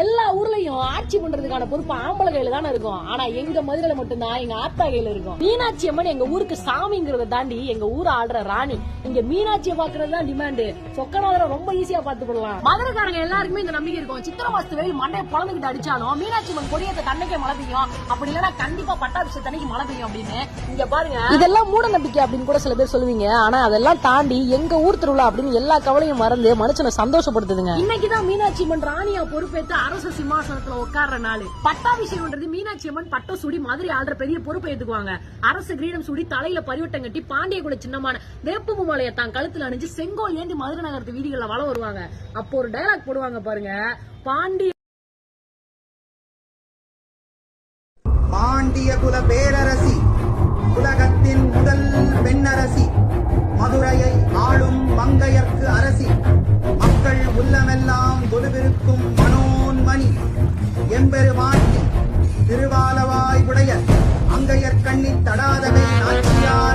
எல்லா ஊர்லயும் ஆட்சி பண்றதுக்கான பொறுப்பு ஆம்பளை கையில தானே இருக்கும். ஆனா எங்க மதுரையில மட்டும்தான் எங்க ஆத்தா கையில இருக்கும். மீனாட்சி அம்மன் எங்க ஊருக்கு சாமிங்கிறத தாண்டி எங்க ஊர் ஆடுற ராணி. இங்க மீனாட்சியை பாக்குறது தான் டிமாண்ட். சொக்கநாதரை ரொம்ப ஈஸியா பாத்துக்கலாம். மதுரைக்காரங்க எல்லாருக்குமே இந்த நம்பிக்கை இருக்கும். சித்திரை மாசத்து வெயில் மண்டையை பொழந்துகிட்டு அடிச்சாலும் மீனாட்சி அம்மன் கொடியேற்ற தன்னைக்கே மழை பெய்யும், அப்படி இல்லைன்னா கண்டிப்பா பட்டாபிஷேக தண்ணிக்கு மழை பெய்யும் அப்படின்னு. இங்க பாருங்க, இதெல்லாம் மூட நம்பிக்கை அப்படின்னு கூட சில பேர் சொல்லுவீங்க. ஆனா அதெல்லாம் தாண்டி எங்க ஊர் திருவிழா அப்படின்னு எல்லா கவலையும் மறந்து மனுஷனை சந்தோஷப்படுத்துதுங்க. இன்னைக்குதான் மீனாட்சி அம்மன் ராணியா பொறுப்பேற்று அரச சிம்மாசனத்துல உட்கார்ற நாள். பட்டாபிஷேகம்ன்றது மீனாட்சி அம்மன் பட்டம் சூடி மதுரை ஆள்ற பெரிய பொறுப்பை ஏத்துக்குவாங்க. அரசு கிரீடம் சூடி தலையில பரிவட்டம் கட்டி பாண்டிய கூட சின்னமான வேப்ப மாலையை தான் கழுத்துல அணிஞ்சு செங்கோல் ஏந்தி மதுரை நகரத்து வீதிகளில் வள வருவாங்க. அப்போ ஒரு டயலாக் போடுவாங்க பாருங்க, பாண்டிய குல பேரரசி, உலகத்தின் முதல் பெண்ணரசி, மதுரையை ஆளும் மங்கையர்க்கு அரசி, மக்கள் உள்ளமெல்லாம் கொலுவிருக்கும் மனோன்மணி, எம்பெருமாட்டி திருவாலவாய் உடைய அங்கையர் கண்ணி தடாதவை நாச்சியார்